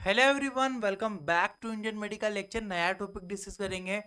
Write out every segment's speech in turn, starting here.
Hello everyone, welcome back to Indian medical lecture. नया topic discuss करेंगे।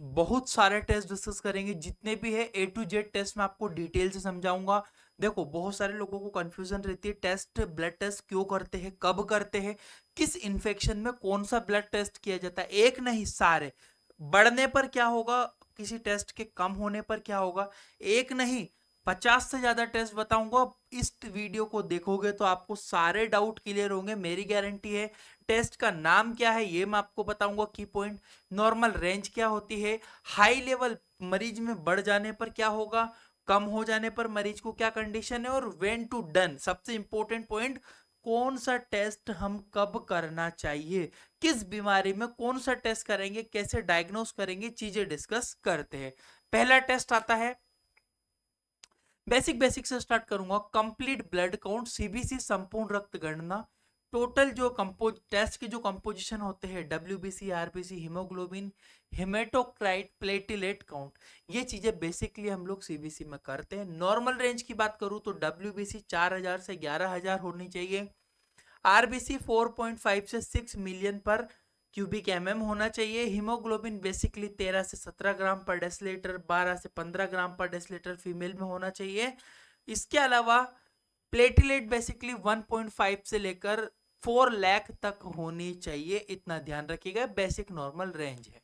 बहुत सारे टेस्ट डिस्कस करेंगे, जितने भी है ए टू जेड टेस्ट मैं आपको डिटेल से समझाऊंगा। देखो, बहुत सारे लोगों को कंफ्यूजन रहती है, टेस्ट ब्लड टेस्ट क्यों करते हैं, कब करते हैं, किस इन्फेक्शन में कौन सा ब्लड टेस्ट किया जाता है। एक नहीं, सारे। बढ़ने पर क्या होगा, किसी टेस्ट के कम होने पर क्या होगा। एक नहीं, 50 से ज्यादा टेस्ट बताऊंगा। इस वीडियो को देखोगे तो आपको सारे डाउट क्लियर होंगे, मेरी गारंटी है। टेस्ट का नाम क्या है ये मैं आपको बताऊंगा, की पॉइंट। नॉर्मल रेंज क्या होती है, हाई लेवल मरीज में बढ़ जाने पर क्या होगा, कम हो जाने पर मरीज को क्या कंडीशन है, और व्हेन टू डन, सबसे इंपॉर्टेंट पॉइंट, कौन सा टेस्ट हम कब करना चाहिए, किस बीमारी में कौन सा टेस्ट करेंगे, कैसे डायग्नोस करेंगे, चीजें डिस्कस करते हैं। पहला टेस्ट आता है, बेसिक बेसिक से स्टार्ट करूंगा। कंप्लीट ब्लड काउंट, सीबीसी, संपूर्ण रक्त गणना। टोटल जो टेस्ट के जो कंपोजिशन होते हैं, WBC, RBC, haemoglobin, haematocrit, platelet count, ये चीजें बेसिकली हम लोग सीबीसी में करते हैं। नॉर्मल रेंज की बात करूं तो डब्ल्यूबीसी 4000 से 11000 होनी चाहिए। आरबीसी 4.5 से 6 मिलियन पर क्यूबिक एमएम होना चाहिए। हीमोग्लोबिन बेसिकली 13 से 17 ग्राम पर डेसिलीटर, 12 से 15 ग्राम पर डेसिलीटर फीमेल में होना चाहिए। इसके अलावा प्लेटलेट बेसिकली 1.5 से लेकर 4 लाख तक होनी चाहिए, इतना ध्यान रखिएगा। बेसिक नॉर्मल रेंज है।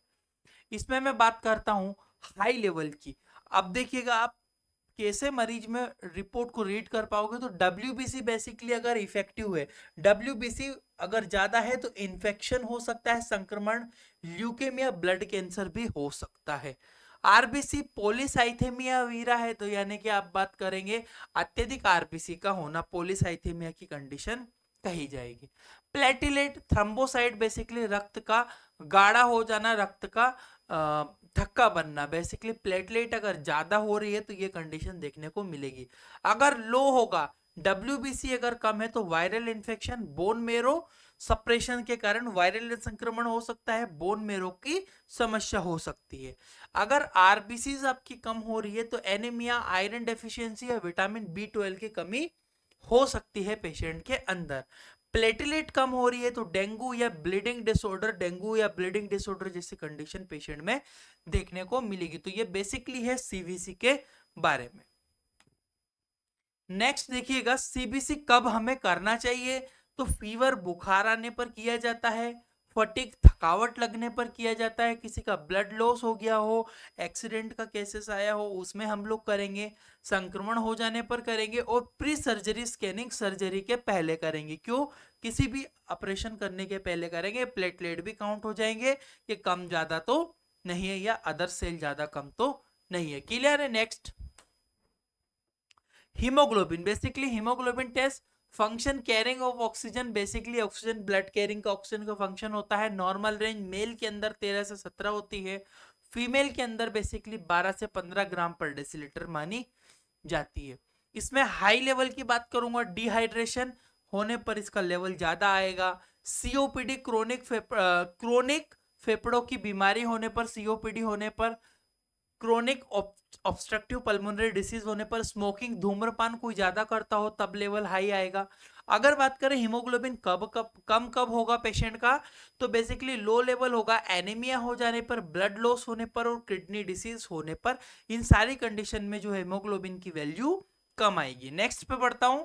इसमें मैं बात करता हूं हाई लेवल की। अब देखिएगा, आप कैसे मरीज में रिपोर्ट को रीड कर पाओगे, तो डब्ल्यूबीसी बेसिकली अगर इफेक्टिव है, डब्ल्यूबीसी अगर ज्यादा है तो इन्फेक्शन हो सकता है, संक्रमण, ल्यूकेमिया, ब्लड कैंसर भी हो सकता है। आरबीसी पॉलीसाइथेमिया वीरा है, तो यानी कि आप बात करेंगे अत्यधिक आरबीसी का होना, पॉलीसाइथेमिया की कंडीशन कही जाएगी। प्लेटिलेट थ्रम्बोसाइट बेसिकली रक्त का गाढ़ा हो जाना, रक्त का थक्का बनना। बेसिकली प्लेटलेट अगर ज्यादा हो रही है तो ये कंडीशन देखने को मिलेगी। अगर लो होगा, डब्ल्यूबीसी अगर कम है, तो viral infection, bone marrow suppression के कारण वायरल संक्रमण हो सकता है, बोन मेरो की समस्या हो सकती है। अगर आरबीसी आपकी कम हो रही है तो एनीमिया, आयरन डेफिशिएंसी या विटामिन बी 12 की कमी हो सकती है पेशेंट के अंदर। प्लेटलेट कम हो रही है तो डेंगू या ब्लीडिंग डिसऑर्डर जैसी कंडीशन पेशेंट में देखने को मिलेगी। तो ये बेसिकली है सीबीसी के बारे में। नेक्स्ट देखिएगा, सीबीसी कब हमें करना चाहिए, तो फीवर, बुखार आने पर किया जाता है, फटीग, थकावट लगने पर किया जाता है, किसी का ब्लड लॉस हो गया हो, एक्सीडेंट का केसेस आया हो उसमें हम लोग करेंगे, संक्रमण हो जाने पर करेंगे, और प्री सर्जरी स्कैनिंग सर्जरी के पहले करेंगे। क्यों, किसी भी ऑपरेशन करने के पहले करेंगे। प्लेटलेट भी काउंट हो जाएंगे, ये कम ज्यादा तो नहीं है, या अदर सेल ज्यादा कम तो नहीं है। क्लियर है। Next, haemoglobin basically haemoglobin test, function carrying of oxygen, basically oxygen blood carrying का ऑक्सीजन का फंक्शन होता है। नॉर्मल रेंज मेल के अंदर 13 से 17 होती है, फीमेल के अंदर बेसिकली 12 से 15 ग्राम पर डेसिलीटर मानी जाती है। इसमें हाई लेवल की बात करूंगा, डिहाइड्रेशन होने पर इसका लेवल ज्यादा आएगा। सीओपीडी, क्रोनिक फेफड़ों की बीमारी होने पर, सीओपीडी होने पर, क्रोनिक ऑब्स्ट्रक्टिव पल्मोनरी डिसीज होने पर, स्मोकिंग, धूम्रपान कोई ज्यादा करता हो तब लेवल हाई आएगा। अगर बात करें हीमोग्लोबिन कब होगा पेशेंट का, तो बेसिकली लो लेवल होगा एनीमिया हो जाने पर, ब्लड लॉस होने पर, और किडनी डिसीज होने पर। इन सारी कंडीशन में जो हीमोग्लोबिन की वैल्यू कम आएगी। नेक्स्ट पे बढ़ता हूं,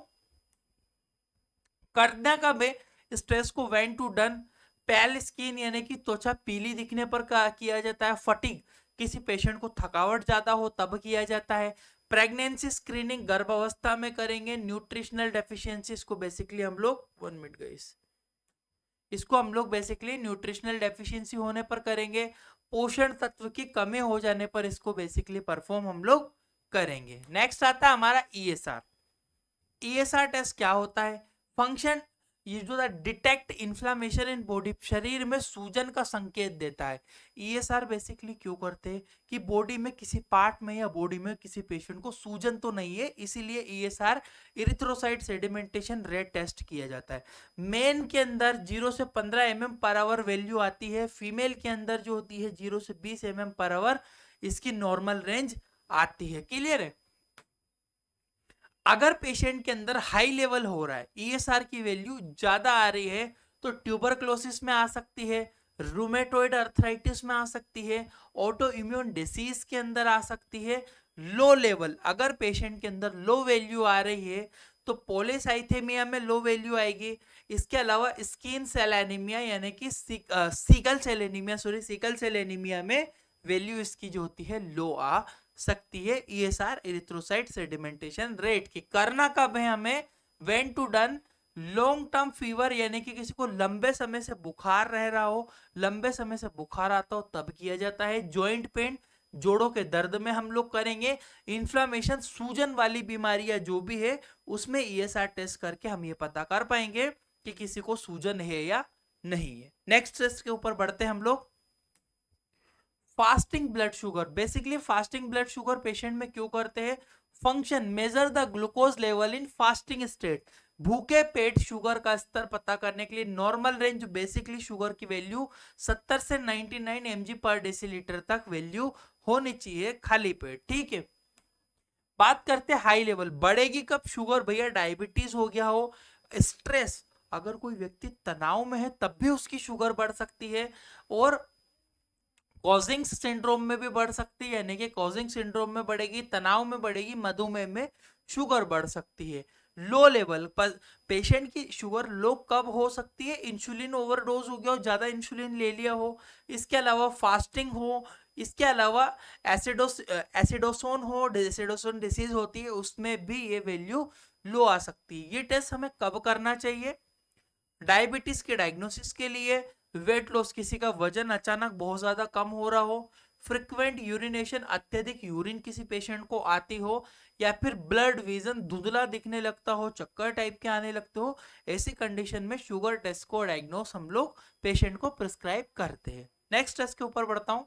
करना कब है, स्ट्रेस को when to done, pale skin यानी कि त्वचा पीली दिखने पर किया जाता है। फटीग, किसी पेशेंट को थकावट ज्यादा हो तब किया जाता है। प्रेगनेंसी स्क्रीनिंग गर्भावस्था में करेंगे। न्यूट्रिशनल डेफिशिएंसी, इसको बेसिकली हम लोग 1 मिनट गाइस, इसको हम लोग बेसिकली न्यूट्रिशनल डेफिशिएंसी होने पर करेंगे। पोषण तत्व की कमी हो जाने पर इसको बेसिकली परफॉर्म हम लोग करेंगे। नेक्स्ट आता है हमारा ईएसआर। ईएसआर टेस्ट क्या होता है, फंक्शन, ये जो डिटेक्ट इन्फ्लामेशन इन बॉडी, शरीर में सूजन का संकेत देता है। ईएसआर बेसिकली क्यों करते हैं, कि बॉडी में किसी पार्ट में या बॉडी में किसी पेशेंट को सूजन तो नहीं है, इसीलिए ESR, erythrocyte sedimentation rate test किया जाता है। मेन के अंदर 0 से 15 mm/h वैल्यू आती है, फीमेल के अंदर जो होती है 0 से 20 mm/h इसकी नॉर्मल रेंज आती है। क्लियर है। अगर पेशेंट के अंदर हाई लेवल हो रहा है, ईएसआर की वैल्यू ज्यादा आ रही है, तो ट्यूबरक्लोसिस में आ सकती है, रूमेटोइड अर्थराइटिस में आ सकती है, ऑटो इम्यून डिसीज के अंदर आ सकती है। लो लेवल अगर पेशेंट के अंदर लो वैल्यू आ रही है तो पॉलीसाइथेमिया में लो वैल्यू आएगी। इसके अलावा स्किन सेल एनीमिया यानी कि sickle cell anaemia, sorry sickle cell anaemia में वैल्यू इसकी जो होती है लो आ सकती है। ईएसआर एरिथ्रोसाइट सेडिमेंटेशन रेट की करना कब है हमें, when to done long term fever यानी कि किसी को लंबे समय से बुखार रह रहा हो, लंबे समय से बुखार आता हो तब किया जाता है। जॉइंट पेन, जोड़ों के दर्द में हम लोग करेंगे। इन्फ्लामेशन, सूजन वाली बीमारियां जो भी है उसमें ईएसआर टेस्ट करके हम ये पता कर पाएंगे कि किसी को सूजन है या नहीं है। नेक्स्ट टेस्ट के ऊपर बढ़ते हैं हम लोग। Fasting blood sugar, basically fasting blood sugar patient में क्यों करते हैं, function measure the glucose level in fasting state, भूखे पेट शुगर का स्तर पता करने के लिए। नॉर्मल रेंज बेसिकली शुगर की वैल्यू 70 से 99 mg पर डेसीलीटर तक वैल्यू होनी चाहिए खाली पेट, ठीक है। बात करते हैं हाई लेवल, बढ़ेगी कब शुगर, भैया डायबिटीज हो गया हो, स्ट्रेस, अगर कोई व्यक्ति तनाव में है तब भी उसकी शुगर बढ़ सकती है, और कॉजिंग्स सिंड्रोम में भी बढ़ सकती है, यानी कि कॉजिंग सिंड्रोम में बढ़ेगी, तनाव में बढ़ेगी, मधुमेह में शुगर बढ़ सकती है। लो लेवल पर पेशेंट की शुगर लो कब हो सकती है, इंसुलिन ओवरडोज हो गया हो, ज्यादा इंसुलिन ले लिया हो, इसके अलावा फास्टिंग हो, इसके अलावा एसिडोसोन हो, एसिडोसोन डिसीज होती है उसमें भी ये वैल्यू लो आ सकती है। ये टेस्ट हमें कब करना चाहिए, डायबिटीज के डायग्नोसिस के लिए, वेट लॉस, किसी का वजन अचानक बहुत ज्यादा कम हो रहा हो, फ्रिक्वेंट यूरिनेशन, अत्यधिक यूरिन किसी पेशेंट को आती हो, या फिर ब्लड विजन धुंधला दिखने लगता हो, चक्कर टाइप के आने लगते हो, ऐसी कंडीशन में शुगर टेस्ट को डायग्नोस हम लोग पेशेंट को प्रिस्क्राइब करते हैं। नेक्स्ट टेस्ट के ऊपर बढ़ता हूं।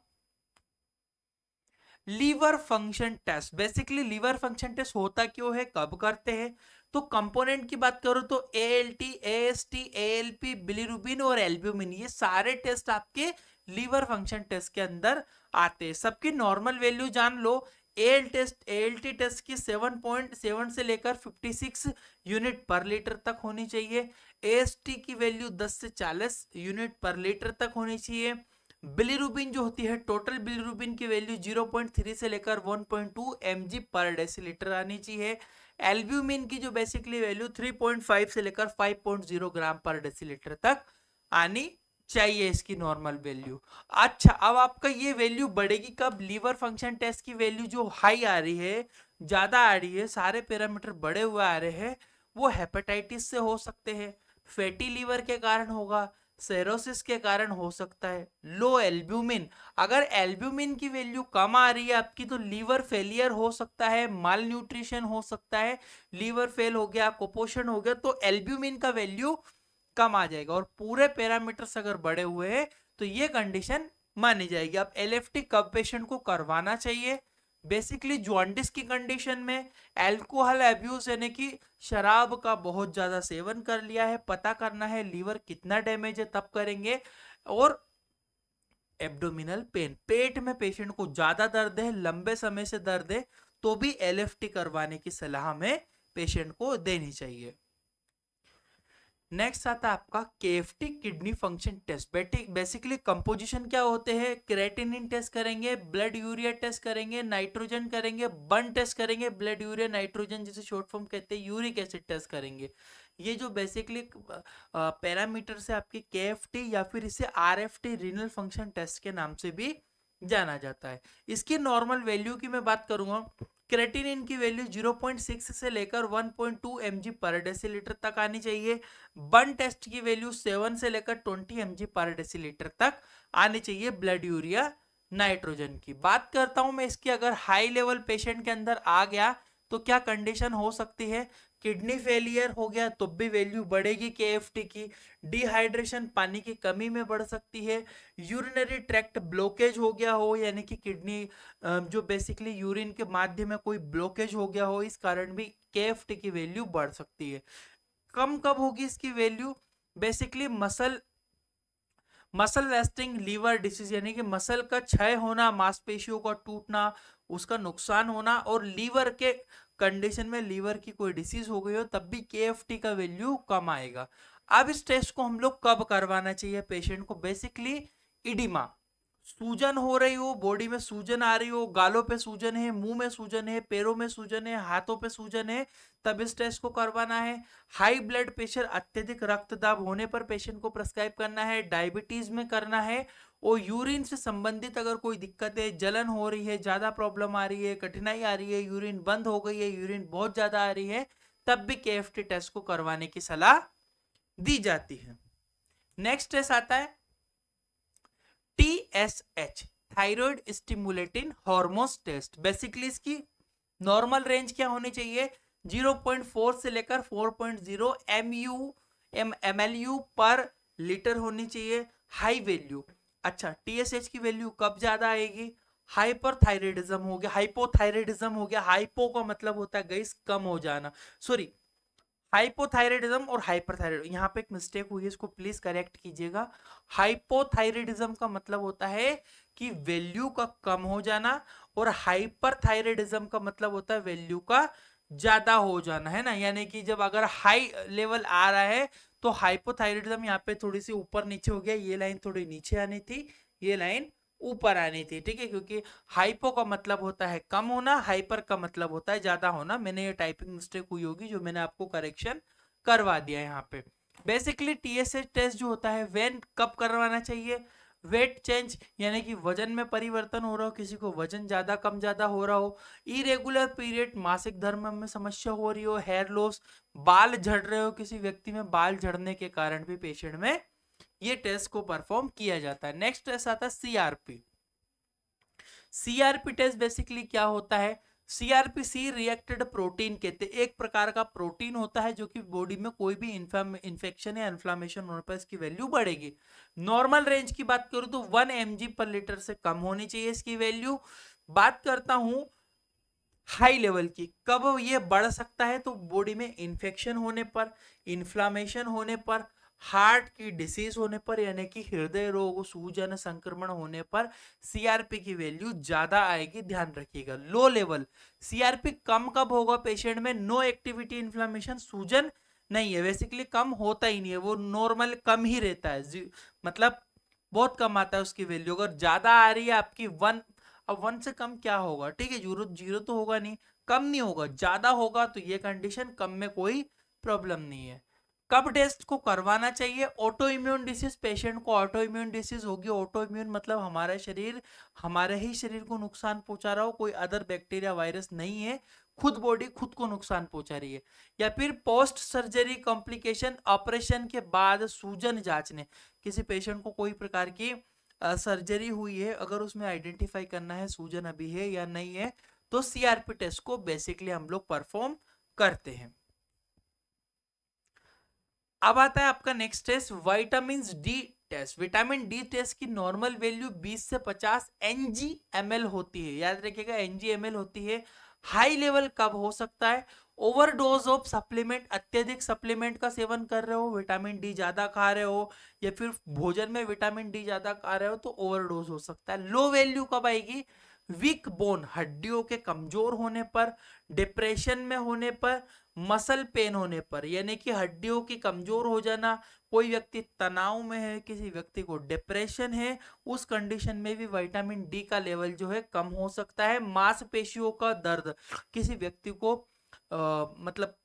Liver function test, basically liver function test होता क्यों है, कब करते हैं, तो कंपोनेंट की बात करो तो ALT, AST, ALP, बिलिरुबिन और एल्ब्यूमिन, ये सारे टेस्ट आपके लीवर फंक्शन टेस्ट के अंदर आते हैं। सबकी नॉर्मल वैल्यू जान लो। ALT टेस्ट की 7.7 से लेकर 56 यूनिट पर लीटर तक होनी चाहिए। AST की वैल्यू 10 से 40 यूनिट पर लीटर तक होनी चाहिए। बिलिरुबिन जो होती है, टोटल बिलिरुबिन की वैल्यू 0.3 से लेकर 1.2 mg पर डेसीलीटर आनी चाहिए। एल्ब्यूमिन की जो बेसिकली वैल्यू 3.5 से लेकर 5.0 ग्राम पर डेसीलीटर तक आनी चाहिए इसकी नॉर्मल वैल्यू। अच्छा, अब आपका ये वैल्यू बढ़ेगी कब, लीवर फंक्शन टेस्ट की वैल्यू जो हाई आ रही है, ज्यादा आ रही है, सारे पैरामीटर बढ़े हुए आ रहे हैं, वो हेपेटाइटिस से हो सकते हैं, फैटी लीवर के कारण होगा, सेरोसिस के कारण हो सकता है। लो एल्ब्यूमिन, अगर एल्ब्यूमिन की वैल्यू कम आ रही है आपकी तो लीवर फेलियर हो सकता है, माल न्यूट्रिशन हो सकता है, लीवर फेल हो गया, कुपोषण हो गया, तो एल्ब्यूमिन का वैल्यू कम आ जाएगा, और पूरे पैरामीटर्स अगर बढ़े हुए हैं तो ये कंडीशन मानी जाएगी। अब LFT कब पेशेंट को करवाना चाहिए, बेसिकली जॉन्डिस की कंडीशन में, अल्कोहल अब्यूज यानी कि शराब का बहुत ज्यादा सेवन कर लिया है, पता करना है लीवर कितना डैमेज है तब करेंगे, और एब्डोमिनल पेन, पेट में पेशेंट को ज्यादा दर्द है, लंबे समय से दर्द है, तो भी LFT करवाने की सलाह में पेशेंट को देनी चाहिए। नेक्स्ट आता है आपका KFT kidney function test. Basically composition क्या होते हैं, क्रेटिनिन टेस्ट करेंगे, ब्लड यूरिया टेस्ट करेंगे, नाइट्रोजन करेंगे, बर्न टेस्ट करेंगे, ब्लड यूरिया नाइट्रोजन जिसे शॉर्ट फॉर्म कहते हैं, यूरिक एसिड टेस्ट करेंगे। ये जो बेसिकली पैरामीटर से आपके KFT या फिर इसे RFT रीनल फंक्शन टेस्ट के नाम से भी जाना जाता है। इसकी नॉर्मल वैल्यू की मैं बात करूंगा, क्रेटिनिन की वैल्यू 0.6 से लेकर 1.2 mg पर डेसीलीटर तक आनी चाहिए। बर्न टेस्ट की वैल्यू 7 से लेकर 20 mg पर डेसीलीटर तक आनी चाहिए। ब्लड यूरिया नाइट्रोजन की बात करता हूं मैं, इसकी अगर हाई लेवल पेशेंट के अंदर आ गया तो क्या कंडीशन हो सकती है, किडनी फेलियर हो गया तो भी वैल्यू बढ़ेगी KFT की, डिहाइड्रेशन पानी की कमी में बढ़ सकती है, यूरिनरी ट्रैक्ट ब्लॉकेज हो गया हो यानी कि किडनी जो बेसिकली यूरिन के माध्यम में कोई ब्लॉकेज हो गया हो, इस कारण भी KFT की वैल्यू बढ़ सकती है। कम कब होगी इसकी value, basically muscle wasting liver disease यानी कि मसल का क्षय होना, मांसपेशियों का टूटना, उसका नुकसान होना, और लीवर के कंडीशन में लीवर की कोई डिसीज हो गई हो तब भी KFT का वैल्यू कम आएगा। अब इस टेस्ट को हम लोग कब करवाना चाहिए पेशेंट को? बेसिकली इडिमा, सूजन हो रही हो, बॉडी में सूजन आ रही हो, गालों पे सूजन है, मुंह में सूजन है, पैरों में सूजन है, हाथों पे सूजन है, तब इस टेस्ट को करवाना है। हाई ब्लड प्रेशर, अत्यधिक रक्तदाब होने पर पेशेंट को प्रेस्क्राइब करना है। डायबिटीज में करना है। और यूरिन से संबंधित अगर कोई दिक्कत है, जलन हो रही है, ज्यादा प्रॉब्लम आ रही है, कठिनाई आ रही है, यूरिन बंद हो गई है, यूरिन बहुत ज्यादा आ रही है, तब भी KFT टेस्ट को करवाने की सलाह दी जाती है। नेक्स्ट टेस्ट आता है TSH, thyroid stimulating hormones test. Basically इसकी नॉर्मल रेंज क्या होनी चाहिए? 0.4 से लेकर 4.0 mlu पर लीटर होनी चाहिए। हाई वैल्यू, अच्छा TSH की वैल्यू कब ज्यादा आएगी? हाइपरथायराइडिज्म हो गया, हाइपोथायराइडिज्म हो गया। हाइपो का मतलब होता है गाइस कम हो जाना, सॉरी हाइपोथायराइडिज्म और हाइपरथायराइड, यहाँ पे एक मिस्टेक हुई है, इसको प्लीज करेक्ट कीजिएगा। हाइपोथायराइडिज्म का मतलब होता है कि वैल्यू का कम हो जाना, और हाइपरथायराइडिज्म का मतलब होता है वैल्यू का ज्यादा हो जाना, है ना। यानी कि जब अगर हाई लेवल आ रहा है तो हाइपोथायराइडिज्म यहाँ पे थोड़ी सी ऊपर नीचे हो गया, ये लाइन थोड़ी नीचे आनी थी, ये लाइन ऊपर आनी थी, ठीक है। क्योंकि हाइपो का मतलब होता है कम होना, हाइपर का मतलब होता है ज्यादा होना। मैंने ये टाइपिंग मिस्टेक हुई होगी जो मैंने आपको करेक्शन करवा दिया यहाँ पे। बेसिकली TSH टेस्ट जो होता है वेन कब करवाना चाहिए? वेट चेंज, यानी कि वजन में परिवर्तन हो रहा हो, किसी को वजन ज्यादा कम ज्यादा हो रहा हो, इरेगुलर पीरियड, मासिक धर्म में समस्या हो रही हो, हेयर लॉस, बाल झड़ रहे हो, किसी व्यक्ति में बाल झड़ने के कारण भी पेशेंट में ये टेस्ट को परफॉर्म किया जाता है। नेक्स्ट टेस्ट आता है CRP टेस्ट। बेसिकली क्या होता है? CRP सी रिएक्टेड प्रोटीन कहते हैं, एक प्रकार का प्रोटीन होता है जो कि बॉडी में कोई भी इन्फेक्शन या इन्फ्लामेशन होने पर इसकी वैल्यू बढ़ेगी। नॉर्मल रेंज की बात करूं तो 1 mg पर लीटर से कम होनी चाहिए इसकी वैल्यू। बात करता हूं हाई लेवल की, कब ये बढ़ सकता है? तो बॉडी में इंफेक्शन होने पर, इन्फ्लामेशन होने पर, हार्ट की डिसीज होने पर, यानी कि हृदय रोग, सूजन, संक्रमण होने पर CRP की वैल्यू ज्यादा आएगी, ध्यान रखिएगा। लो लेवल CRP कम कब होगा पेशेंट में? नो एक्टिविटी, इन्फ्लामेशन, सूजन नहीं है, बेसिकली कम होता ही नहीं है, वो नॉर्मल कम ही रहता है, मतलब बहुत कम आता है उसकी वैल्यू। अगर ज्यादा आ रही है आपकी 1, अब 1 से कम क्या होगा? ठीक है, जीरो जीरो तो होगा नहीं, कम नहीं होगा, ज्यादा होगा, तो ये कंडीशन कम में कोई प्रॉब्लम नहीं है। कब टेस्ट को करवाना चाहिए? ऑटो इम्यून डिसीज, पेशेंट को ऑटो इम्यून डिसीज होगी। ऑटो इम्यून मतलब हमारा शरीर हमारे ही शरीर को नुकसान पहुंचा रहा हो, कोई अदर बैक्टीरिया वायरस नहीं है, खुद बॉडी खुद को नुकसान पहुंचा रही है। या फिर पोस्ट सर्जरी कॉम्प्लिकेशन, ऑपरेशन के बाद सूजन जांचने, किसी पेशेंट को कोई प्रकार की सर्जरी हुई है, अगर उसमें आइडेंटिफाई करना है सूजन अभी है या नहीं है, तो CRP टेस्ट को बेसिकली हम लोग परफॉर्म करते हैं। अब आता है आपका next test vitamin D test. Vitamin D test की नॉर्मल वैल्यू 20 से 50 Ng/ml होती है, याद रखिएगा Ng/ml होती है। हाई लेवल कब हो सकता है? ओवरडोज ऑफ सप्लीमेंट, अत्यधिक सप्लीमेंट का सेवन कर रहे हो, विटामिन डी ज्यादा खा रहे हो, या फिर भोजन में विटामिन डी ज्यादा खा रहे हो, तो ओवरडोज हो सकता है। लो वैल्यू कब आएगी? वीक बोन, हड्डियों के कमजोर होने पर, डिप्रेशन में होने पर, मसल पेन होने पर, यानी कि हड्डियों की कमजोर हो जाना, कोई व्यक्ति तनाव में है, किसी व्यक्ति को डिप्रेशन है, उस कंडीशन में भी विटामिन डी का लेवल जो है कम हो सकता है। मांसपेशियों का दर्द, किसी व्यक्ति को मतलब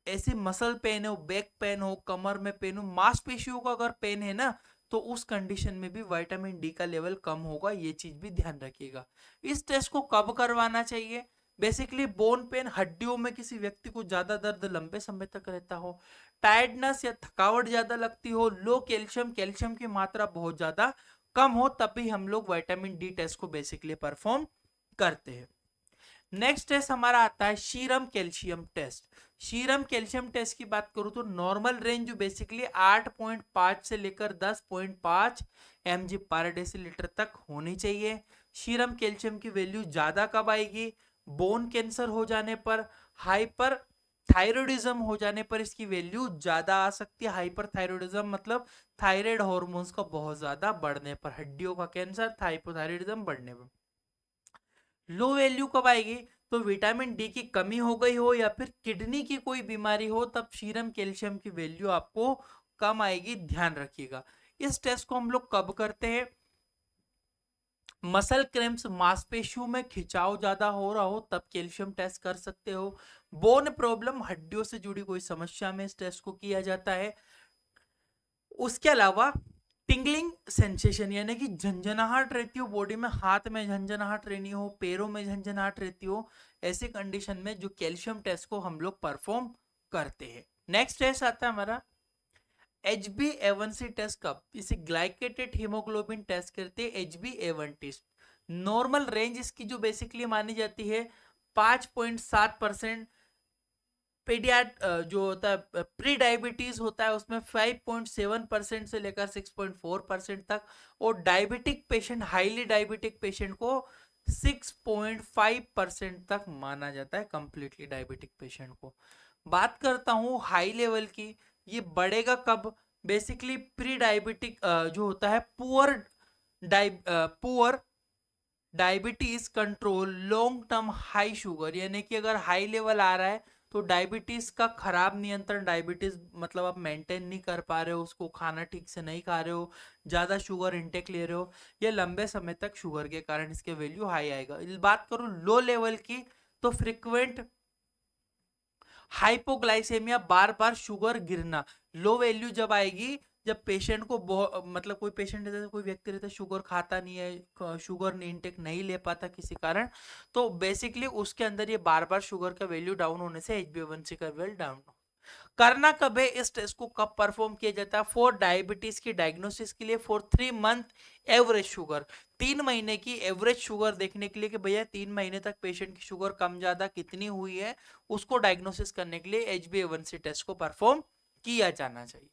ऐसी मसल पेन हो, बैक पेन हो, कमर में पेन हो, मांसपेशियों का अगर पेन है ना, तो उस कंडीशन में भी विटामिन डी का लेवल कम होगा, ये चीज भी ध्यान रखिएगा। इस टेस्ट को कब करवाना चाहिए? बेसिकली बोन पेन, हड्डियों में किसी व्यक्ति को ज्यादा दर्द लंबे समय तक रहता हो, टायर्डनेस या थकावट ज्यादा लगती हो, लो कैल्शियम, कैल्शियम की मात्रा बहुत ज्यादा कम हो, तब भी हम लोग विटामिन डी टेस्ट को बेसिकली परफॉर्म करते हैं। नेक्स्ट टेस्ट हमारा आता है serum calcium test. Serum calcium test की बात करूं तो नॉर्मल रेंज जो बेसिकली 8.5 से लेकर 10.5 mg पर डेसीलीटर तक होनी चाहिए। सीरम कैल्शियम की वैल्यू ज्यादा कब आएगी? बोन कैंसर हो जाने पर, हाइपर थायरॉइडिज्म हो जाने पर इसकी वैल्यू ज्यादा आ सकती है। हाइपर थायरॉइडिज्म मतलब थायराइड हॉर्मोन्स का बहुत ज्यादा बढ़ने पर, हड्डियों का कैंसर, हाइपोथायरॉइडिज्म बढ़ने पर। लो वैल्यू कब आएगी? तो विटामिन डी की कमी हो गई हो या फिर किडनी की कोई बीमारी हो, तब सीरम कैल्शियम की वैल्यू आपको कम आएगी, ध्यान रखिएगा। इस टेस्ट को हम लोग कब करते हैं? मसल क्रैम्प्स, मांसपेशियों में खिंचाव ज्यादा हो रहा हो तब कैल्शियम टेस्ट कर सकते हो। बोन प्रॉब्लम, हड्डियों से जुड़ी कोई समस्या में इस टेस्ट को किया जाता है। उसके अलावा टिंगलिंग सेंसेशन यानी कि झंझनाहट रहती हो बॉडी में, हाथ में झंझनाहट रहनी हो, पैरों में झंझनाहट रहती हो, ऐसी कंडीशन में जो कैल्शियम टेस्ट को हम लोग परफॉर्म करते हैं। नेक्स्ट टेस्ट आता है हमारा HbA1c टेस्ट। कब? इसे ग्लाइकेटेड हीमोग्लोबिन टेस्ट करते हैं, HbA1c। नॉर्मल रेंज इसकी जो बेसिकली मानी जाती है 5.7%। पेडियाट जो होता है प्री डायबिटीज होता है उसमें 5.7% से लेकर 6.4% तक, और diabetic patient, highly diabetic patient को 6.5% तक माना जाता है, कंप्लीटली डायबिटिक पेशेंट को। बात करता हूँ हाई लेवल की, ये बढ़ेगा कब? बेसिकली प्री डायबिटिक जो होता है poor diabetes control long term high sugar, यानी कि अगर हाई लेवल आ रहा है तो डायबिटीज का खराब नियंत्रण, डायबिटीज मतलब आप मेंटेन नहीं कर पा रहे हो, उसको खाना ठीक से नहीं खा रहे हो, ज्यादा शुगर इंटेक ले रहे हो, ये लंबे समय तक शुगर के कारण इसके वैल्यू हाई आएगा। बात करूं लो लेवल की, तो फ्रिक्वेंट हाइपोग्लाइसेमिया, बार बार शुगर गिरना, लो वैल्यू जब आएगी, जब पेशेंट को मतलब कोई पेशेंट रहता है, कोई व्यक्ति रहता है शुगर खाता नहीं है, शुगर नहीं इंटेक नहीं ले पाता किसी कारण, तो बेसिकली उसके अंदर ये बार बार शुगर का वैल्यू डाउन होने से HbA1c का वैल्यू डाउन। करना कब है? इस टेस्ट को कब परफॉर्म किया जाता है? फॉर डायबिटीज की डायग्नोसिस के लिए, फॉर 3 मंथ एवरेज शुगर, 3 महीने की एवरेज शुगर देखने के लिए कि भैया 3 महीने तक पेशेंट की शुगर कम ज्यादा कितनी हुई है, उसको डायग्नोसिस करने के लिए HbA1c टेस्ट को परफॉर्म किया जाना चाहिए।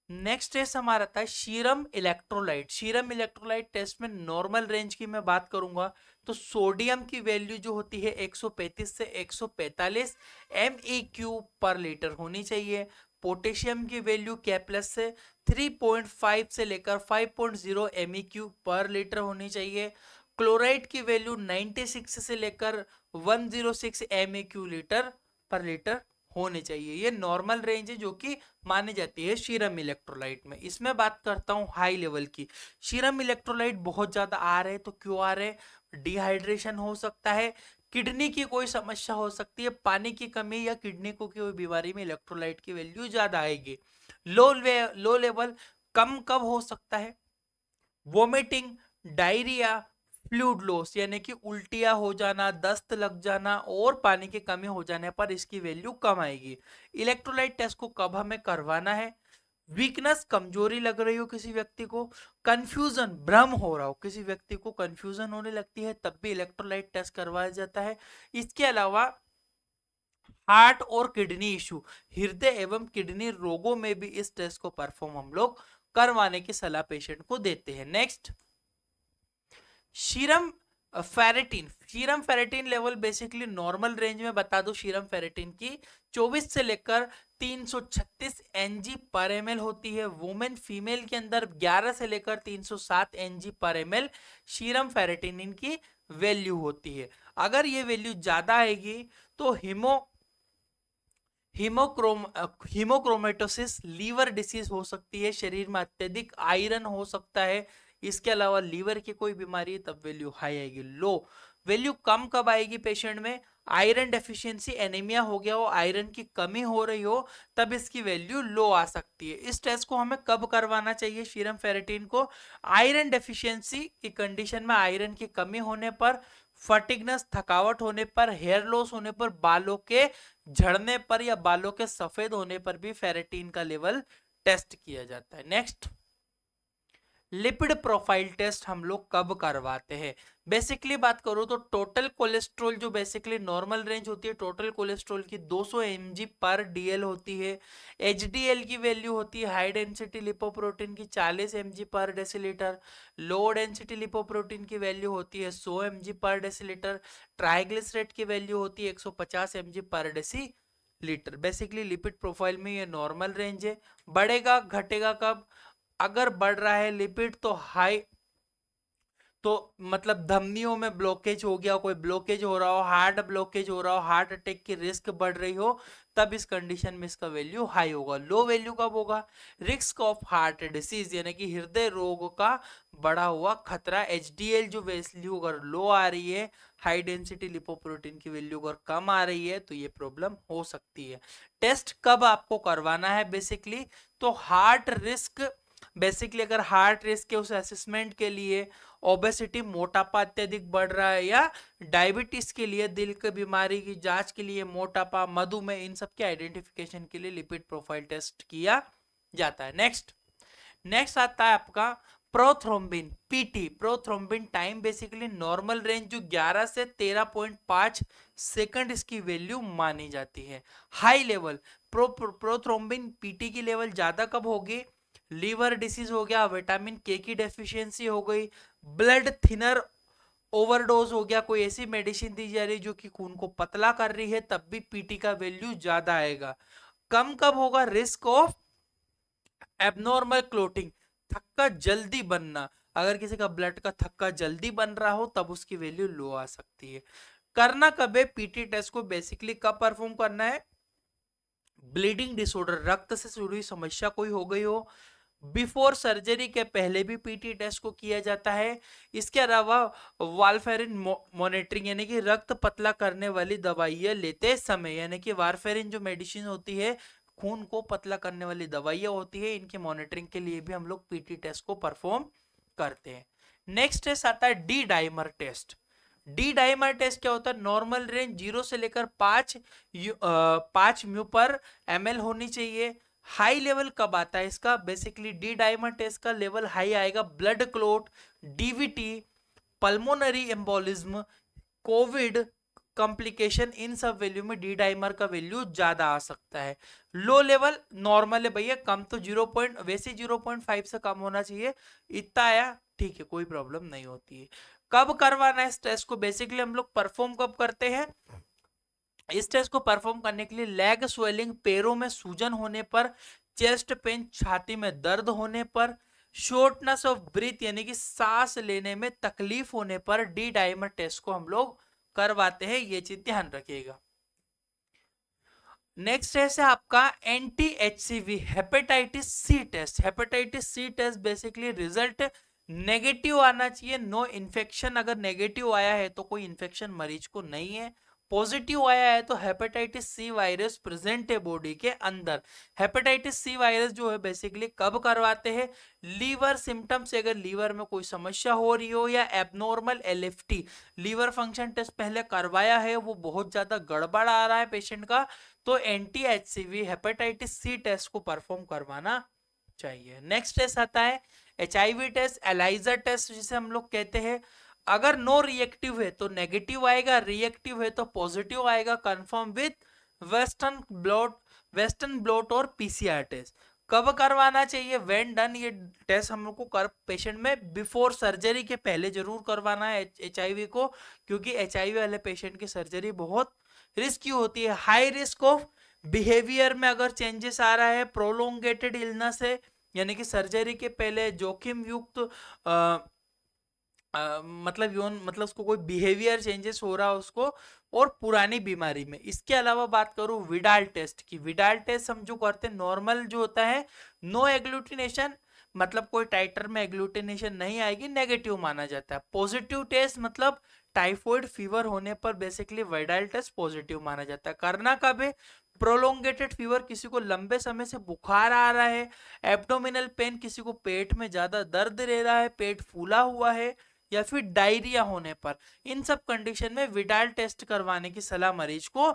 नेक्स्ट टेस्ट हमारा था serum electrolyte. Serum electrolyte test में नॉर्मल रेंज की मैं बात करूंगा तो सोडियम की वैल्यू जो होती है 135 से 145 MEQ पर लीटर होनी चाहिए। पोटेशियम की वैल्यू K+ से 3.5 से लेकर 5.0 MEQ पर लीटर होनी चाहिए। क्लोराइड की वैल्यू 96 से लेकर 106 MEQ लीटर पर लीटर होनी चाहिए। ये नॉर्मल रेंज है जो कि मानी जाती है सीरम इलेक्ट्रोलाइट में। इसमें बात करता हूँ हाई लेवल की। सीरम इलेक्ट्रोलाइट बहुत ज्यादा आ रहे हैं तो क्यों आ रहे हैं? डिहाइड्रेशन हो सकता है, किडनी की कोई समस्या हो सकती है, पानी की कमी या किडनी को कोई बीमारी में इलेक्ट्रोलाइट की वैल्यू ज्यादा आएगी। लो लेवल कम कब हो सकता है? वोमिटिंग, डायरिया, फ्लूइड लॉस यानी कि उल्टियां हो जाना, दस्त लग जाना और पानी की कमी हो जाने पर इसकी वैल्यू कम आएगी। इलेक्ट्रोलाइट टेस्ट को कब हमें करवाना है? वीकनेस, कमजोरी लग रही हो किसी व्यक्ति को, कंफ्यूजन, भ्रम हो रहा हो, किसी व्यक्ति को कंफ्यूजन होने लगती है, तब भी इलेक्ट्रोलाइट टेस्ट करवाया जाता है। इसके अलावा हार्ट और किडनी इश्यू, हृदय एवं किडनी रोगों में भी इस टेस्ट को परफॉर्म हम लोग करवाने की सलाह पेशेंट को देते हैं। Next serum ferritin. Serum ferritin level basically normal range में बता दो, सीरम फेरेटिन की 24 से लेकर 336 Ng पर ml होती है। वुमेन फीमेल के अंदर 11 से लेकर 307 Ng पर ml सीरम फेरेटिन की वैल्यू होती है। अगर ये वैल्यू ज्यादा आएगी तो हीमोक्रोमेटोसिस, लीवर डिसीज हो सकती है, शरीर में अत्यधिक आयरन हो सकता है। इसके अलावा लीवर की कोई बीमारी है तब वैल्यू हाई आएगी। लो वैल्यू कम कब आएगी पेशेंट में? आयरन डेफिशिएंसी, एनीमिया हो गया हो, आयरन की कमी हो रही हो, तब इसकी वैल्यू लो आ सकती है। इस टेस्ट को हमें कब करवाना चाहिए सीरम फेरेटिन को? आयरन डेफिशिएंसी की कंडीशन में, आयरन की कमी होने पर, फटिगनेस, थकावट होने पर, हेयर लॉस होने पर, बालों के झड़ने पर या बालों के सफेद होने पर भी फेरेटिन का लेवल टेस्ट किया जाता है। नेक्स्ट लिपिड प्रोफाइल टेस्ट हम लोग कब करवाते हैं? बेसिकली बात करूं तो टोटल कोलेस्ट्रॉल जो बेसिकली नॉर्मल रेंज होती है टोटल कोलेस्ट्रॉल की 200 mg पर DL होती है। HDL की वैल्यू होती है हाई डेंसिटी लिपोप्रोटीन की 40 mg पर डेसीलीटर। लो डेंसिटी लिपोप्रोटीन की वैल्यू होती है 100 mg पर डेसीलीटर। ट्राइग्लिसराइड की वैल्यू होती है 150 mg पर डेसीलीटर। बेसिकली लिपिड प्रोफाइल में ये नॉर्मल रेंज है। बढ़ेगा घटेगा कब? अगर बढ़ रहा है लिपिड तो हाई तो मतलब धमनियों में ब्लॉकेज हो गया, कोई ब्लॉकेज हो रहा हो, हार्ट ब्लॉकेज हो रहा हो, हार्ट अटैक की रिस्क बढ़ रही हो, तब इस कंडीशन में इसका वैल्यू हाई होगा। लो वैल्यू कब होगा? रिस्क ऑफ हार्ट डिसीज यानी कि हृदय रोग का बढ़ा हुआ खतरा, एचडीएल जो वैल्यू अगर लो आ रही है, हाई डेंसिटी लिपोप्रोटीन की वैल्यू अगर कम आ रही है, तो ये प्रॉब्लम हो सकती है। टेस्ट कब आपको करवाना है बेसिकली? तो हार्ट रिस्क, बेसिकली अगर हार्ट रिस्क के उस असेसमेंट के लिए, ओबेसिटी मोटापा अत्यधिक बढ़ रहा है, या डायबिटीज के लिए, दिल की बीमारी की जांच के लिए, मोटापा, मधुमेह, इन सब के आइडेंटिफिकेशन के लिए लिपिड प्रोफाइल टेस्ट किया जाता है। नेक्स्ट नेक्स्ट आता है आपका prothrombin, PT. Prothrombin time basically normal range जो 11 से 13.5 सेकंड इसकी वैल्यू मानी जाती है। हाई लेवल प्रोथ्रोम्बिन पीटी की लेवल ज्यादा कब होगी? लीवर डिसीज हो गया, विटामिन के की डेफिशिएंसी हो गई, ब्लड थिनर ओवरडोज हो गया, कोई ऐसी मेडिसिन दी जा रही है जो कि खून को पतला कर रही है, तब भी पीटी का वैल्यू ज्यादा आएगा। कम कब होगा? रिस्क ऑफ एबनॉर्मल क्लोटिंग, थक्का जल्दी बनना, अगर किसी का ब्लड का थक्का जल्दी बन रहा हो तब उसकी वैल्यू लो आ सकती है। करना कब है पीटी टेस्ट को? बेसिकली कब परफॉर्म करना है? ब्लीडिंग डिसऑर्डर, रक्त से जुड़ी हुई समस्या कोई हो गई हो, बिफोर सर्जरी के पहले भी पीटी टेस्ट को किया जाता है। इसके अलावा वारफेरिन मॉनिटरिंग यानी कि रक्त पतला करने वाली दवाइयां लेते समय, यानी कि वारफेरिन जो मेडिसिन होती है, खून को पतला करने वाली दवाइयां होती है, इनके मॉनिटरिंग के लिए भी हम लोग पीटी टेस्ट को परफॉर्म करते हैं। नेक्स्ट टेस्ट आता है D dimer test. D dimer test क्या होता है? नॉर्मल रेंज 0 से लेकर 5 म्यू पर एमएल होनी चाहिए। हाई लेवल कब आता है इसका? बेसिकली डी डाइमर टेस्ट का लेवल हाई आएगा blood clot, DVT, pulmonary embolism, covid complication, इन सब वैल्यू में डी डाइमर का वैल्यू ज्यादा आ सकता है। लो लेवल नॉर्मल है भैया, कम तो 0. वैसे 0.5 से कम होना चाहिए, इतना आया ठीक है, कोई प्रॉब्लम नहीं होती है। कब करवाना है इस टेस्ट को? बेसिकली हम लोग परफॉर्म कब करते हैं? इस टेस्ट को परफॉर्म करने के लिए लेग स्वेलिंग, पैरों में सूजन होने पर, चेस्ट पेन, छाती में दर्द होने पर, शॉर्टनेस ऑफ ब्रीथ यानी कि सांस लेने में तकलीफ होने पर डी डाइमर टेस्ट को हम लोग करवाते हैं, ये चीज ध्यान रखिएगा। नेक्स्ट टेस्ट है आपका anti HCV hepatitis C test. Hepatitis C test basically result negative आना चाहिए, नो इन्फेक्शन। अगर नेगेटिव आया है तो कोई इन्फेक्शन मरीज को नहीं है, पॉजिटिव आया है तो हेपेटाइटिस सी वायरस प्रेजेंट है बॉडी के अंदर। हेपेटाइटिस सी वायरस जो है बेसिकली कब करवाते हैं? लीवर सिम्टम्स, अगर लीवर में कोई समस्या हो रही हो, या abnormal LFT, liver function test पहले करवाया है वो बहुत ज्यादा गड़बड़ आ रहा है पेशेंट का, तो anti HCV hepatitis C test को परफॉर्म करवाना चाहिए। नेक्स्ट टेस्ट आता है एचआईवी टेस्ट, एलाइजा टेस्ट जिसे हम लोग कहते हैं। अगर नो रिएक्टिव है तो नेगेटिव आएगा, रिएक्टिव है तो पॉजिटिव आएगा, कंफर्म विथ वेस्टर्न ब्लॉट और पीसीआर टेस्ट। कब करवाना चाहिए? व्हेन डन, ये टेस्ट हम लोग को कर पेशेंट में बिफोर सर्जरी के पहले जरूर करवाना है एचआईवी को, क्योंकि एचआईवी वाले पेशेंट की सर्जरी बहुत रिस्की होती है। हाई रिस्क ऑफ बिहेवियर में अगर चेंजेस आ रहा है, प्रोलोंगेटेड इलनेस है, यानी कि सर्जरी के पहले जोखिम युक्त मतलब उसको कोई बिहेवियर चेंजेस हो रहा है उसको, और पुरानी बीमारी में। इसके अलावा बात करूं विडाल टेस्ट की, विडाल टेस्ट हम जो करते हैं नॉर्मल जो होता है, नो एग्लूटिनेशन, मतलब कोई टाइटर में एग्लूटिनेशन नहीं आएगी, नेगेटिव माना जाता है। पॉजिटिव टेस्ट मतलब टाइफाइड फीवर होने पर बेसिकली विडाल टेस्ट पॉजिटिव माना जाता है। करना कब है? प्रोलोंगेटेड फीवर, किसी को लंबे समय से बुखार आ रहा है, एब्डोमिनल पेन, किसी को पेट में ज्यादा दर्द रह रहा है, पेट फूला हुआ है, या फिर डायरिया होने पर, इन सब कंडीशन में विडाल टेस्ट करवाने की सलाह मरीज को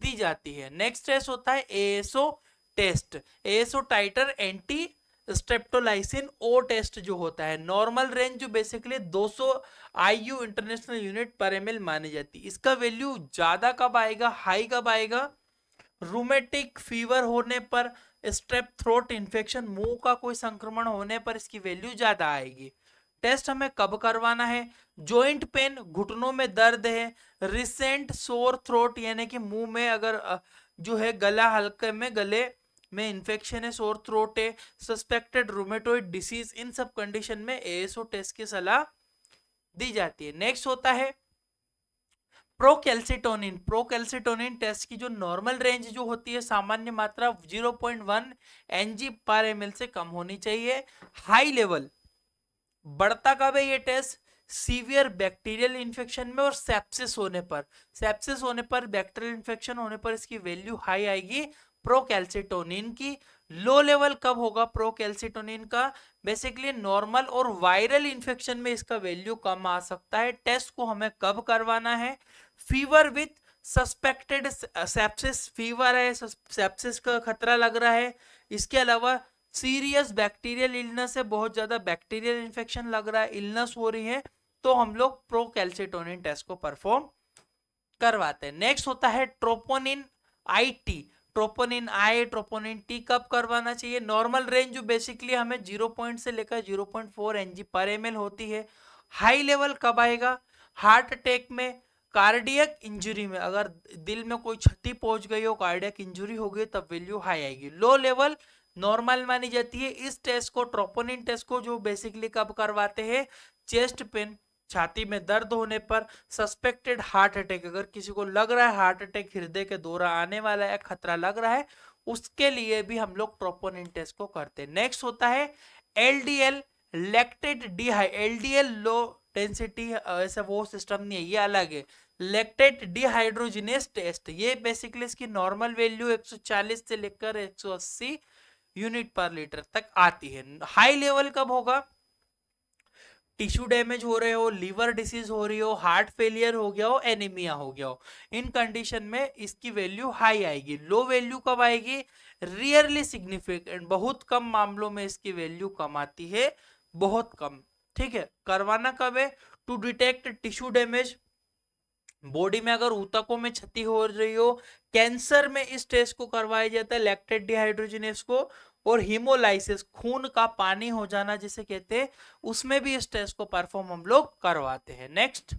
दी जाती है। नेक्स्ट टेस्ट होता है ASO test, ASO titre anti streptolysin O test जो होता है। नॉर्मल रेंज जो बेसिकली 200 आईयू इंटरनेशनल यूनिट पर एमएल मानी जाती है। इसका वैल्यू ज्यादा कब आएगा, हाई कब आएगा? रूमेटिक फीवर होने पर, स्ट्रेप थ्रोट इन्फेक्शन, मुंह का कोई संक्रमण होने पर इसकी वैल्यू ज्यादा आएगी। टेस्ट हमें कब करवाना है? जॉइंट पेन, घुटनों में दर्द है, रिसेंट सोर थ्रोट यानी कि मुंह में अगर जो है गला हल्के में गले में इन्फेक्शन है, सोर थ्रोट है, सस्पेक्टेड रूमेटोइड डिसीज, इन सब कंडीशन में एएसओ टेस्ट की सलाह दी जाती है। नेक्स्ट होता है प्रोकैल्सिटोनिन। प्रोकैल्सिटोनिन टेस्ट की जो नॉर्मल रेंज जो होती है सामान्य मात्रा 0.1 Ng/ml से कम होनी चाहिए। हाई लेवल बढ़ता कब है ये टेस्ट? सीवियर बैक्टीरियल इन्फेक्शन में और सेप्सिस होने पर। सेप्सिस होने पर, बैक्टीरियल इन्फेक्शन होने पर इसकी वैल्यू हाई आएगी प्रोकैल्सिटोनिन की। लो लेवल कब होगा प्रोकैल्सिटोनिन का? बेसिकली नॉर्मल और वायरल इन्फेक्शन में इसका वैल्यू कम आ सकता है। टेस्ट को हमें कब करवाना है? Fever with suspected sepsis, fever है, सेप्सिस का खतरा लग रहा है, इसके अलावा सीरियस बैक्टीरियल इलनेस है, बहुत ज्यादा बैक्टीरियल इन्फेक्शन लग रहा है, इलनेस हो रही है, तो हम लोग प्रोकैल्सिटोनिन टेस्ट को परफॉर्म करवाते हैं। नेक्स्ट होता है ट्रोपोनिन आई, ट्रोपोनिन आई, ट्रोपोनिन टी कब करवाना चाहिए? नॉर्मल रेंज जो बेसिकली हमें 0 से लेकर 0.4 Ng/ml होती है। हाई लेवल कब आएगा? हार्ट अटैक में, कार्डियक इंजरी में, अगर दिल में कोई क्षति पहुंच गई हो, कार्डियक इंजरी हो गई, तब वैल्यू हाई आएगी। लो लेवल नॉर्मल मानी जाती है। इस टेस्ट को, ट्रोपोनिन टेस्ट को जो बेसिकली कब करवाते हैं? चेस्ट पेन, छाती में दर्द होने पर, सस्पेक्टेड हार्ट अटैक, अगर किसी को लग रहा है हार्ट अटैक, हृदय के दौरा आने वाला है, खतरा लग रहा है, उसके लिए भी हम लोग ट्रोपोनिन टेस्ट को करते हैं। नेक्स्ट होता है एलडीएल लैक्टेट डिहाइड, एलडीएल लो डेंसिटी, ऐसा वो सिस्टम नहीं है, ये अलग है। लैक्टेट डिहाइड्रोजिनेस टेस्ट, ये बेसिकली इसकी नॉर्मल वैल्यू 140 से लेकर 180 यूनिट पर लीटर तक आती है। हाई लेवल कब होगा? टिश्यू डैमेज हो रहे हो, लीवर डिसीज हो रही हो, हार्ट फेलियर हो गया हो, एनीमिया हो गया हो, इन कंडीशन में इसकी वैल्यू हाई आएगी। लो वैल्यू कब आएगी? रियरली सिग्निफिकेंट, बहुत कम मामलों में इसकी वैल्यू कम आती है, बहुत कम। ठीक है, करवाना कब है? To detect tissue damage, body में अगर ऊतकों में क्षति हो रही हो, कैंसर में इस टेस्ट को करवाया जाता है लैक्टेट डिहाइड्रोजिनेस को, और हीमोलाइसिस, खून का पानी हो जाना जिसे कहते हैं, उसमें भी इस टेस्ट को परफॉर्म हम लोग करवाते हैं। Next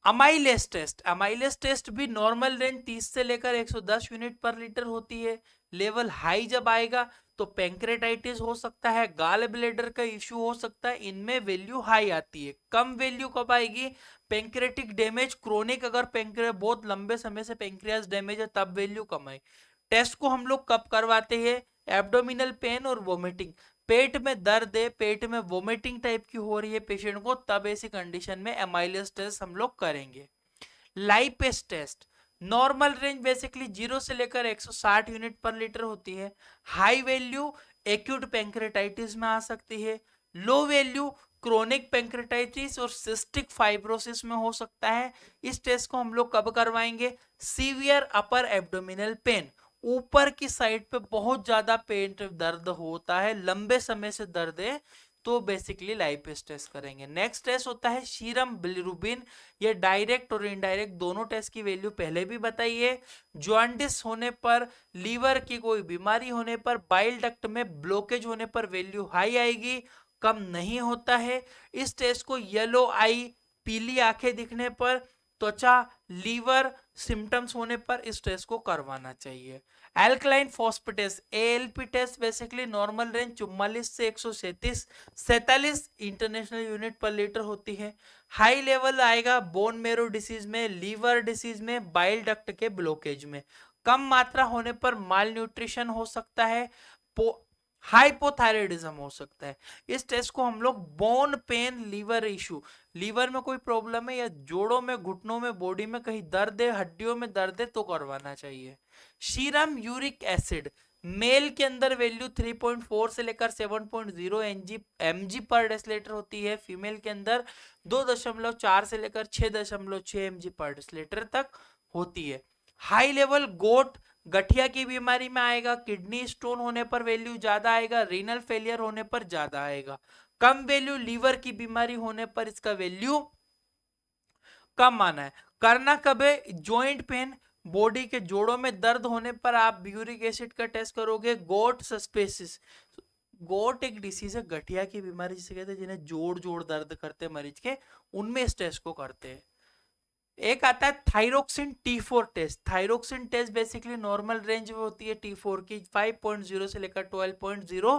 amylase test, amylase test भी नॉर्मल रेंज 30 से लेकर 110 यूनिट पर लीटर होती है। लेवल हाई जब आएगा तो पेंक्रेटाइटिस हो सकता है, गाल ब्लेडर का इश्यू हो सकता है, इनमें वैल्यू हाई आती है। कम वैल्यू कब आएगी? पेंक्रेटिक डैमेज, क्रोनिक, अगर पेंक्रियास बहुत लंबे समय से पेंक्रियास डैमेज है तब वैल्यू कम आई। टेस्ट को हम लोग कब करवाते हैं? एब्डोमिनल पेन और वोमिटिंग, पेट में दर्द है, पेट में वोमिटिंग टाइप की हो रही है पेशेंट को, तब ऐसी कंडीशन में एमाइलेस टेस्ट हम लोग करेंगे। Lipase test, normal range basically 0 से लेकर 160 यूनिट पर लीटर होती है। हाई वैल्यू एक्यूट पेंक्रेटाइटिस में आ सकती है। लो वैल्यू क्रोनिक पेंक्रेटाइटिस और सिस्टिक फाइब्रोसिस में हो सकता है। इस टेस्ट को हम लोग कब करवाएंगे? सीवियर अपर एब्डोमिनल पेन, ऊपर की साइड पे बहुत ज्यादा पेट दर्द होता है, लंबे समय से दर्द है, तो बेसिकली लाइपेस टेस्ट करेंगे। नेक्स्ट टेस्ट होता है सीरम बिलिरुबिन, ये डायरेक्ट और इनडायरेक्ट दोनों टेस्ट की वैल्यू पहले भी बताई है। जॉन्डिस होने पर, लीवर की कोई बीमारी होने पर, बाइल डक्ट में ब्लॉकेज होने पर वैल्यू हाई आएगी, कम नहीं होता है। इस टेस्ट को येलो आई, पीली आंखें दिखने पर, त्वचा, लीवर सिम्टम्स होने पर इस टेस्ट को करवाना चाहिए। Alkaline phosphatase ALP test basically normal range 44 से 147 इंटरनेशनल यूनिट पर लीटर होती है। हाई लेवल आएगा बोन मेरो डिसीज में, लीवर डिसीज में, बाइल डक्ट के ब्लॉकेज में। कम मात्रा होने पर माल न्यूट्रिशन हो सकता है, हाइपोथायराइडिज्म हो सकता है। इस टेस्ट को हम लोग bone pain, liver issue, liver में कोई प्रॉब्लम है या जोड़ों में, घुटनों में, बॉडी में कहीं दर्द है, हड्डियों में दर्द है, तो करवाना चाहिए। सीरम यूरिक एसिड, मेल के अंदर वैल्यू 3.4 से लेकर 7.0 mg पर डेसिलीटर होती है, फीमेल के अंदर 2.4 से लेकर 6.6 mg पर डेसिलीटर तक होती है। हाई लेवल गोट, गठिया की बीमारी में आएगा, किडनी स्टोन होने पर वैल्यू ज्यादा आएगा, रीनल फेलियर होने पर ज्यादा आएगा। कम वैल्यू लीवर की बीमारी होने पर इसका वैल्यू कम आना है। करना कब है? जॉइंट पेन, बॉडी के जोड़ों में दर्द होने पर आप यूरिक एसिड का टेस्ट करोगे। गोट सस्पेसिस, गोट एक डिसीज है, गठिया की बीमारी जिसे कहते हैं, जिन्हें जोड़ जोड़ दर्द करते हैं मरीज के, उनमें इस टेस्ट को करते हैं। एक आता है thyroxine T4 test, thyroxine test basically normal range में होती है T4 की 5.0 से लेकर 12.0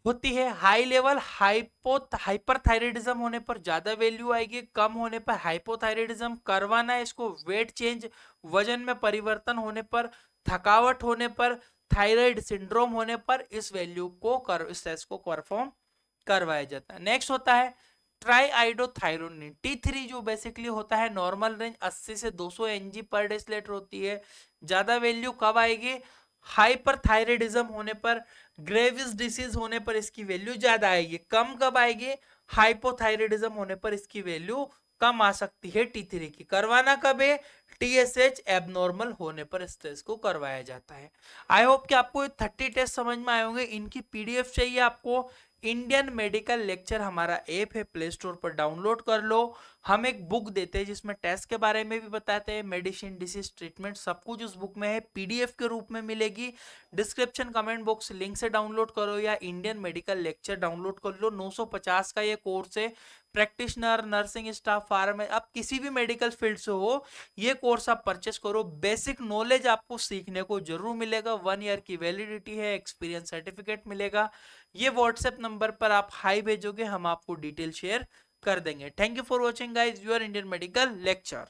होती है। हाई लेवल हाइपरथायराइडिज्म होने पर ज्यादा वैल्यू आएगी, कम होने पर हाइपोथायराइडिज्म। करवाना है इसको वेट चेंज, वजन में परिवर्तन होने पर, थकावट होने पर, थायराइड सिंड्रोम होने पर इस वैल्यू को इस टेस्ट को परफॉर्म करवाया जाता है। नेक्स्ट होता है ट्राईआइडोथायरोनिन T3, जो बेसिकली होता है नॉर्मल रेंज 80 से 200 Ng पर डेसिलेटर होती है। ज्यादा वैल्यू कब आएगी? हाइपरथायराइडिज्म होने पर, ग्रेविस डिसीज होने पर इसकी वैल्यू ज्यादा आएगी। कम कब आएगी? हाइपोथायराइडिज्म होने पर इसकी वैल्यू कम आ सकती है T3 की। करवाना कब है? TSH एबनॉर्मल होने पर इस टेस्ट को करवाया जाता है। आई होप कि आपको 30 टेस्ट समझ में आए होंगे। इनकी PDF चाहिए आपको, इंडियन मेडिकल लेक्चर हमारा ऐप है, प्ले स्टोर पर डाउनलोड कर लो। हम एक बुक देते हैं जिसमें टेस्ट के बारे में भी बताते हैं, मेडिसिन, डिसीज, ट्रीटमेंट, सब कुछ उस बुक में है, PDF के रूप में मिलेगी। डिस्क्रिप्शन कमेंट बॉक्स लिंक से डाउनलोड करो या इंडियन मेडिकल लेक्चर डाउनलोड कर लो। 950 का ये कोर्स है। प्रैक्टिशनर, नर्सिंग स्टाफ, फार्म, आप किसी भी मेडिकल फील्ड से हो, ये कोर्स आप परचेस करो। बेसिक नॉलेज आपको सीखने को जरूर मिलेगा। 1 ईयर की वैलिडिटी है, एक्सपीरियंस सर्टिफिकेट मिलेगा। ये व्हाट्सएप नंबर पर आप हाई भेजोगे, हम आपको डिटेल शेयर कर देंगे। Thank you for watching guys, your Indian medical lecture.